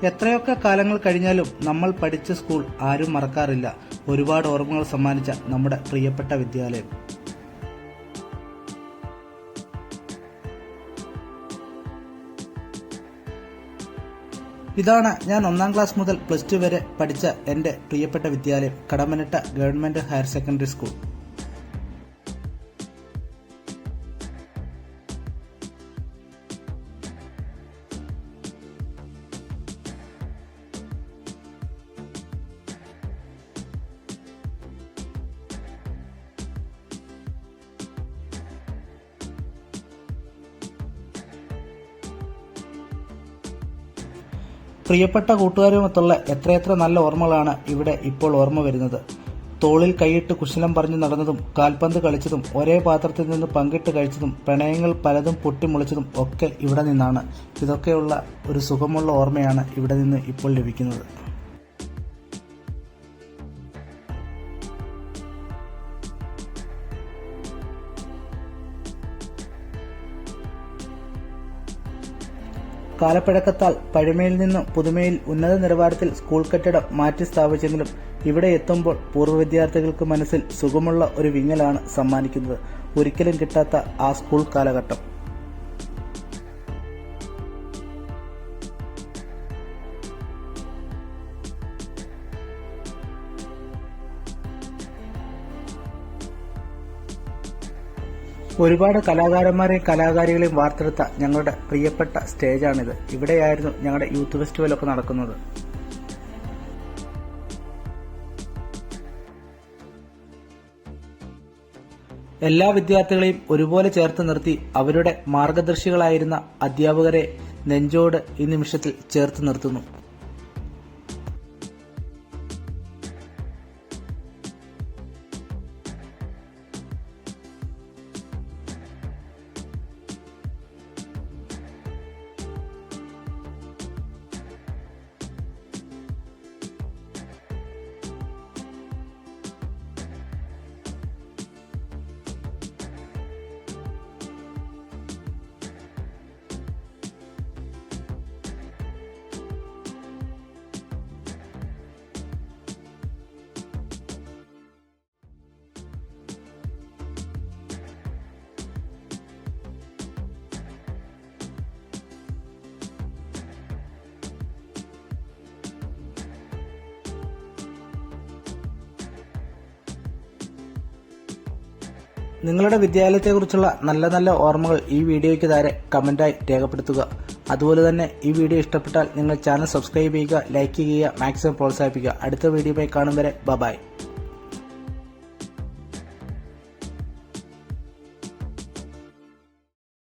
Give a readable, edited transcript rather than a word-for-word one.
എത്രയൊക്കെ കാലങ്ങൾ കഴിഞ്ഞാലും നമ്മൾ പഠിച്ച സ്കൂൾ ആരും മറക്കാറില്ല. ഒരുപാട് ഓർമ്മകൾ സമ്മാനിച്ച നമ്മുടെ പ്രിയപ്പെട്ട വിദ്യാലയം. ഇതാണ് ഞാൻ 1ാം ക്ലാസ് മുതൽ +2 വരെ പഠിച്ച എൻ്റെ പ്രിയപ്പെട്ട വിദ്യാലയം, Kadammanitta government higher secondary school. പ്രിയപ്പെട്ട കൂട്ടുകാരുമൊത്തുള്ള എത്രയെത്ര നല്ല ഓർമ്മകളാണ് ഇവിടെ ഇപ്പോൾ ഓർമ്മ വരുന്നത്. തോളിൽ കൈയിട്ട് കുശലം പറഞ്ഞു നടന്നതും, കാൽപന്ത് കളിച്ചതും, ഒരേ പാത്രത്തിൽ നിന്ന് പങ്കിട്ട് കഴിച്ചതും, പ്രണയങ്ങൾ പലതും പൊട്ടിമുളച്ചതും ഒക്കെ ഇവിടെ നിന്നാണ്. ഇതൊക്കെയുള്ള ഒരു സുഖമുള്ള ഓർമ്മയാണ് ഇവിടെ നിന്ന് ഇപ്പോൾ ലഭിക്കുന്നത്. കാലപ്പഴക്കത്താൽ പഴമയിൽ നിന്നും പുതുമയിൽ ഉന്നത നിലവാരത്തിൽ സ്കൂൾ കെട്ടിടം മാറ്റി സ്ഥാപിച്ചെങ്കിലും ഇവിടെ എത്തുമ്പോൾ പൂർവ്വ വിദ്യാർത്ഥികൾക്ക് മനസ്സിൽ സുഖമുള്ള ഒരു വിങ്ങലാണ് സമ്മാനിക്കുന്നത്. ഒരിക്കലും കിട്ടാത്ത ആ സ്കൂൾ കാലഘട്ടം. ഒരുപാട് കലാകാരന്മാരെയും കലാകാരികളെയും വാർത്തെടുത്ത ഞങ്ങളുടെ പ്രിയപ്പെട്ട സ്റ്റേജാണിത്. ഇവിടെയായിരുന്നു ഞങ്ങളുടെ യൂത്ത് ഫെസ്റ്റിവലൊക്കെ നടക്കുന്നത്. എല്ലാ വിദ്യാർത്ഥികളെയും ഒരുപോലെ ചേർത്ത് നിർത്തി അവരുടെ മാർഗദർശികളായിരുന്ന അധ്യാപകരെ നെഞ്ചോട് ഈ നിമിഷത്തിൽ ചേർത്ത് നിർത്തുന്നു. നിങ്ങളുടെ വിദ്യാലയത്തെക്കുറിച്ചുള്ള നല്ല നല്ല ഓർമ്മകൾ ഈ വീഡിയോയ്ക്ക് താഴെ കമന്റായി രേഖപ്പെടുത്തുക. അതുപോലെ തന്നെ ഈ വീഡിയോ ഇഷ്ടപ്പെട്ടാൽ നിങ്ങൾ ചാനൽ സബ്സ്ക്രൈബ് ചെയ്യുക, ലൈക്ക് ചെയ്യുക, മാക്സിമം പ്രോത്സാഹിപ്പിക്കുക. അടുത്ത വീഡിയോയുമായി കാണും വരെ ബൈ.